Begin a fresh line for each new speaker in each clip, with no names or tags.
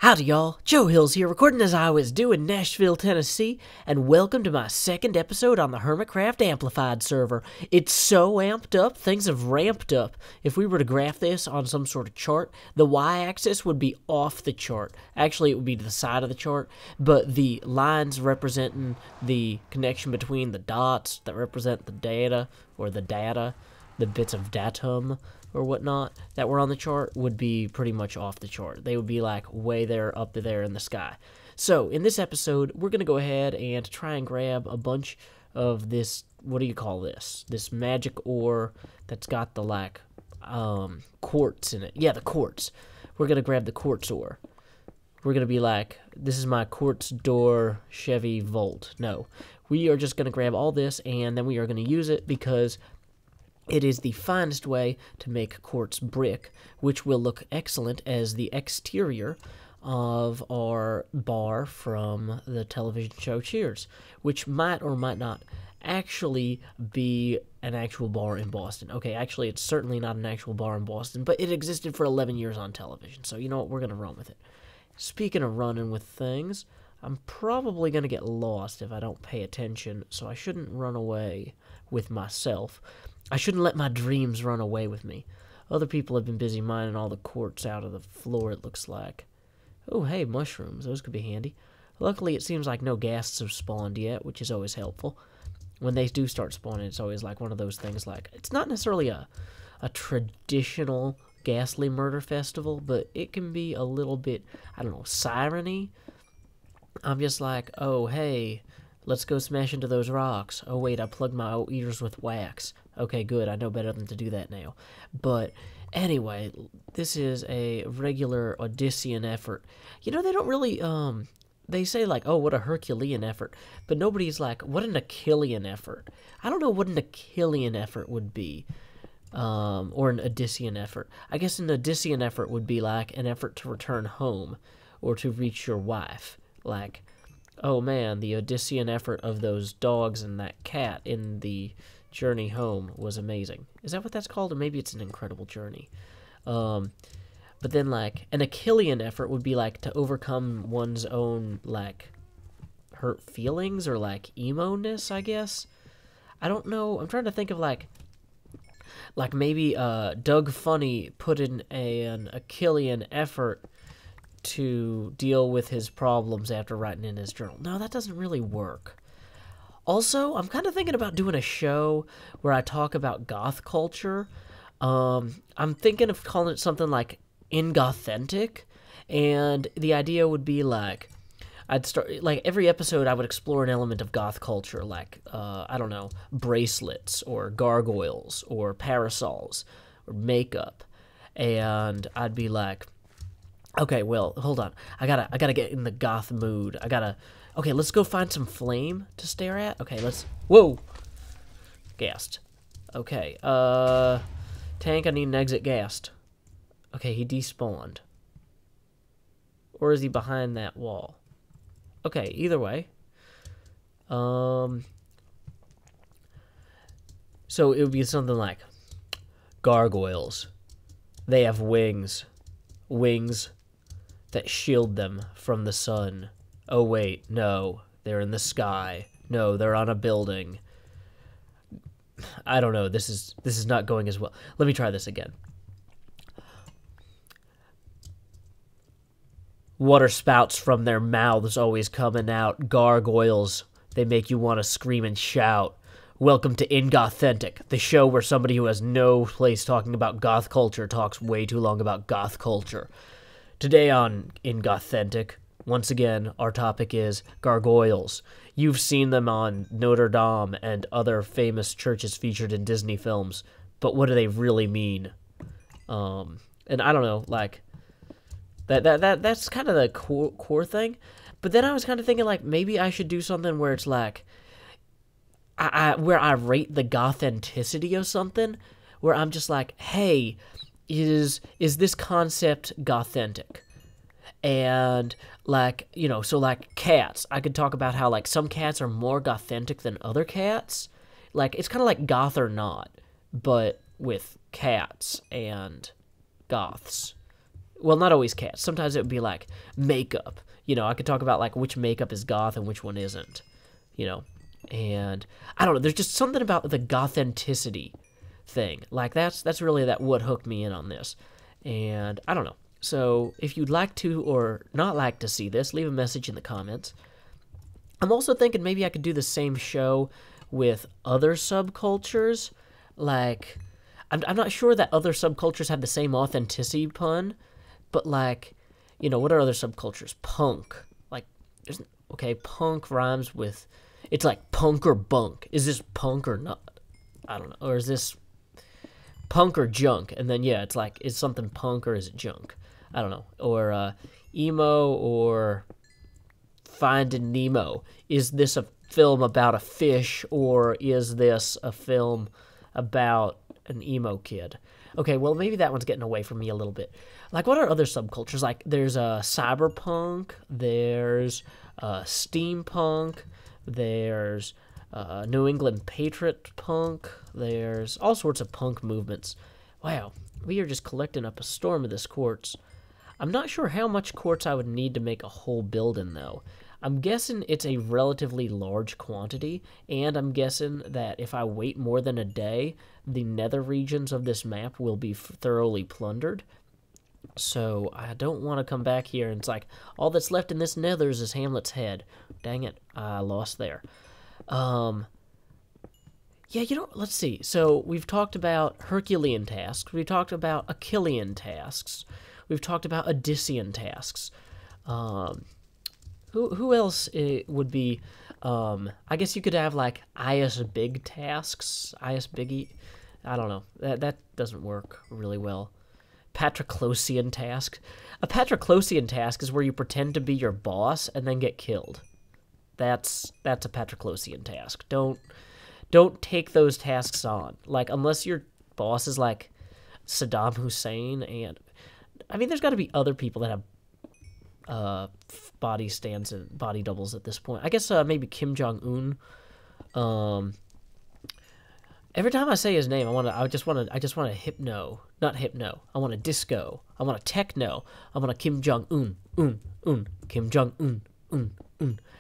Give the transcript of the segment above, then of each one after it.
Howdy y'all, Joe Hills here, recording as I always do in Nashville, Tennessee, and welcome to my second episode on the Hermitcraft Amplified server. It's so amped up, things have ramped up. If we were to graph this on some sort of chart, the y-axis would be off the chart. Actually, it would be to the side of the chart, but the lines representing the connection between the dots that represent the data, or the data, the bits of datum, or whatnot that were on the chart would be pretty much off the chart. They would be like way there, up there in the sky. So in this episode, we're going to go ahead and try and grab a bunch of this, what do you call this? This magic ore that's got the like quartz in it. Yeah, the quartz. We're going to grab the quartz ore. We're going to be like, this is my quartz door Chevy Volt. No, we are just going to grab all this and then we are going to use it because it is the finest way to make quartz brick, which will look excellent as the exterior of our bar from the television show Cheers, which might or might not actually be an actual bar in Boston. Okay, actually, it's certainly not an actual bar in Boston, but it existed for 11 years on television, so you know what, we're going to run with it. Speaking of running with things, I'm probably going to get lost if I don't pay attention, so I shouldn't run away with myself. I shouldn't let my dreams run away with me. Other people have been busy mining all the quartz out of the floor, it looks like. Oh, hey, mushrooms. Those could be handy. Luckily, it seems like no ghasts have spawned yet, which is always helpful. When they do start spawning, it's always like one of those things like, it's not necessarily a traditional ghastly murder festival, but it can be a little bit, I don't know, siren-y. I'm just like, oh, hey, let's go smash into those rocks. Oh, wait, I plugged my ears with wax. Okay, good. I know better than to do that now. But anyway, this is a regular Odyssean effort. You know, they don't really, they say like, oh, what a Herculean effort. But nobody's like, what an Achillion effort. I don't know what an Achillion effort would be. Or an Odyssean effort. I guess an Odyssean effort would be like an effort to return home or to reach your wife. Like, oh man, the Odyssean effort of those dogs and that cat in the journey home was amazing. Is that what that's called? Or maybe it's an incredible journey. But then, like, an Achillion effort would be, like, to overcome one's own, like, hurt feelings or, like, emo-ness, I guess. I don't know. I'm trying to think of, like maybe Doug Funny put in an Achillion effort to deal with his problems after writing in his journal. No, that doesn't really work. Also, I'm kind of thinking about doing a show where I talk about goth culture. I'm thinking of calling it something like Ingothentic, and the idea would be like, I'd start, like, every episode I would explore an element of goth culture, like, I don't know, bracelets, or gargoyles, or parasols, or makeup, and I'd be like, okay, well, hold on. I gotta get in the goth mood. Okay, let's go find some flame to stare at. Okay, whoa! Gassed. Okay, tank, I need an exit gassed. Okay, he despawned. Or is he behind that wall? Okay, either way. So it would be something like, gargoyles. They have wings. Wings that shield them from the sun. Oh wait, no, they're in the sky. No, they're on a building. I don't know, this is not going as well. Let me try this again. Water spouts from their mouths always coming out. Gargoyles, they make you want to scream and shout. Welcome to Ingothentic, the show where somebody who has no place talking about goth culture talks way too long about goth culture. Today on Ingothentic, once again, our topic is gargoyles. You've seen them on Notre Dame and other famous churches featured in Disney films, but what do they really mean? And I don't know, like, that's kind of the core thing. But then I was kind of thinking, like, maybe I should do something where it's like, where I rate the gothenticity of something, where I'm just like, hey, is this concept gothentic? And, like, you know, so, like, cats. I could talk about how, like, some cats are more gothentic than other cats. Like, it's kind of like Goth or Not, but with cats and goths. well, not always cats. Sometimes it would be like makeup. You know, I could talk about like which makeup is goth and which one isn't. You know, and I don't know. There's just something about the gothenticity thing. Like that's really what hooked me in on this. And I don't know. So if you'd like to or not like to see this, leave a message in the comments. I'm also thinking maybe I could do the same show with other subcultures. Like, I'm not sure that other subcultures have the same authenticity pun, but like, you know, what are other subcultures? Punk. Like, okay, punk rhymes with, it's like punk or bunk. Is this punk or not? I don't know. Or is this punk or junk? And then, yeah, it's like, is something punk or is it junk? I don't know. Or emo or Finding Nemo. Is this a film about a fish or is this a film about an emo kid? Okay, well, maybe that one's getting away from me a little bit. Like, what are other subcultures? Like, there's cyberpunk, there's steampunk, there's New England patriot punk, there's all sorts of punk movements. Wow, we are just collecting up a storm of this quartz. I'm not sure how much quartz I would need to make a whole building, though. I'm guessing it's a relatively large quantity, and I'm guessing that if I wait more than a day, the nether regions of this map will be thoroughly plundered. So I don't want to come back here and it's like, all that's left in this nether is Hamlet's head. Dang it, I lost there. Yeah, you know, let's see. So we've talked about Herculean tasks. We've talked about Achillion tasks. We've talked about Odyssean tasks. Who else would be, I guess you could have, like, IS Big tasks, IS Biggie, I don't know, that doesn't work really well. Patroclosian task. A Patroclosian task is where you pretend to be your boss and then get killed. That's a Patroclosian task. Don't take those tasks on. Like, unless your boss is, like, Saddam Hussein, and, I mean, there's got to be other people that have body stands and body doubles at this point. I guess maybe Kim Jong-un. Every time I say his name, I just want to hypno, not hypno. I want a disco. I want a techno. I want a Kim Jong-un, Kim Jong-un,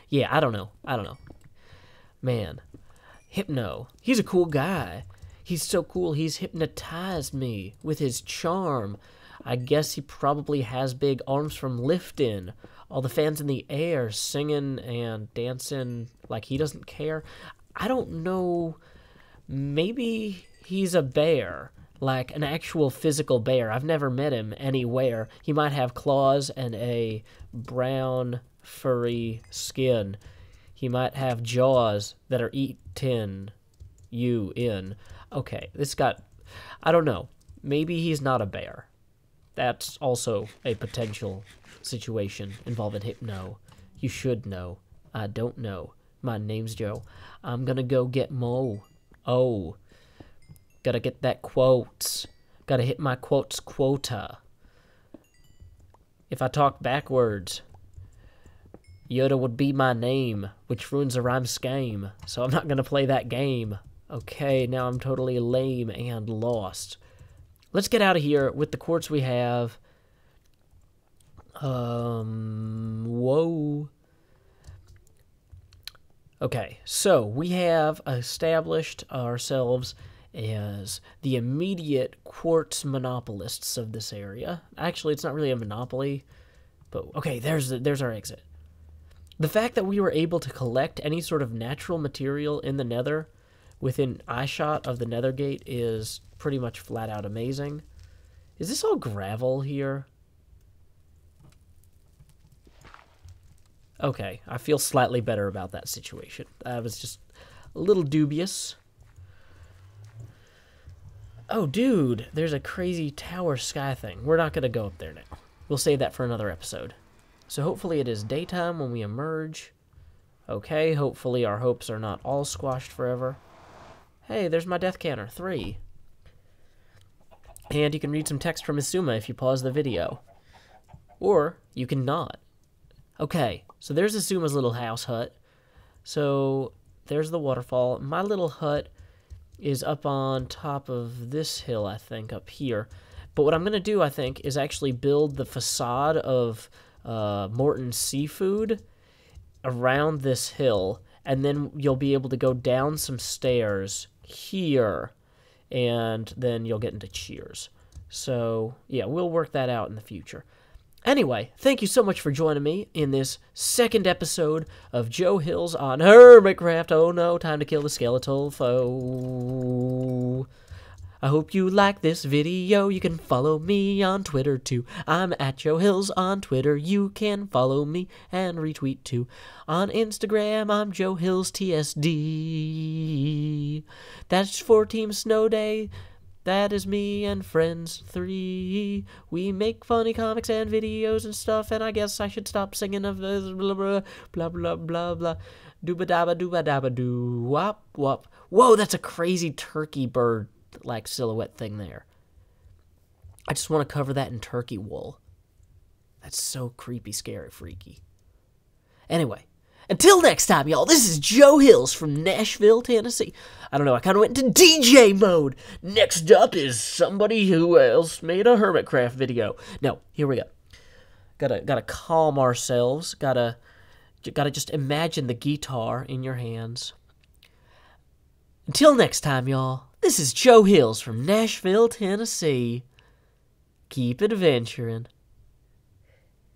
Yeah, I don't know. Man, Hypno. He's a cool guy. He's so cool. He's hypnotized me with his charm. I guess he probably has big arms from lifting. All the fans in the air singing and dancing like he doesn't care. I don't know. Maybe he's a bear, like an actual physical bear. I've never met him anywhere. He might have claws and a brown, furry skin. He might have jaws that are eating you in. Okay, this got... I don't know. Maybe he's not a bear. That's also a potential situation involving Hypno. You should know. I don't know. My name's Joe. I'm gonna go get Mo. Oh. Gotta get that quotes. Gotta hit my quotes quota. If I talk backwards, Yoda would be my name, which ruins the rhyme scheme. So I'm not gonna play that game. Okay, now I'm totally lame and lost. Let's get out of here with the quartz we have. Whoa. Okay, so we have established ourselves as the immediate quartz monopolists of this area. Actually, it's not really a monopoly, but okay, there's our exit. The fact that we were able to collect any sort of natural material in the nether within eyeshot of the nether gate is pretty much flat out amazing. Is this all gravel here? Okay, I feel slightly better about that situation. I was just a little dubious. Oh, dude, there's a crazy tower sky thing. We're not going to go up there now. We'll save that for another episode. So hopefully it is daytime when we emerge. Okay, hopefully our hopes are not all squashed forever. Hey, there's my death counter, 3. And you can read some text from Isuma if you pause the video. Or you can not. Okay, so there's Isuma's little house hut. So there's the waterfall. My little hut is up on top of this hill, I think, up here. But what I'm going to do, I think, is actually build the facade of Morton's Seafood around this hill, and then you'll be able to go down some stairs here, and then you'll get into Cheers. So, yeah, we'll work that out in the future. Anyway, thank you so much for joining me in this second episode of Joe Hills on Hermitcraft. Oh no, time to kill the skeletal foe. I hope you like this video. You can follow me on Twitter too. I'm at Joe Hills on Twitter. You can follow me and retweet too. On Instagram, I'm JoeHillsTSD. That's for Team Snow Day. That is me and friends 3. We make funny comics and videos and stuff, and I guess I should stop singing of this blah blah blah blah blah blah. Dooba dabba dooba dabba doo wop wop. Whoa, that's a crazy turkey bird like silhouette thing there. I just want to cover that in turkey wool. That's so creepy, scary, freaky. Anyway. Until next time, y'all, this is Joe Hills from Nashville, Tennessee. I don't know, I kind of went into DJ mode. Next up is somebody who else made a Hermitcraft video. No, here we go. Gotta calm ourselves. Gotta just imagine the guitar in your hands. Until next time, y'all, this is Joe Hills from Nashville, Tennessee. Keep adventuring.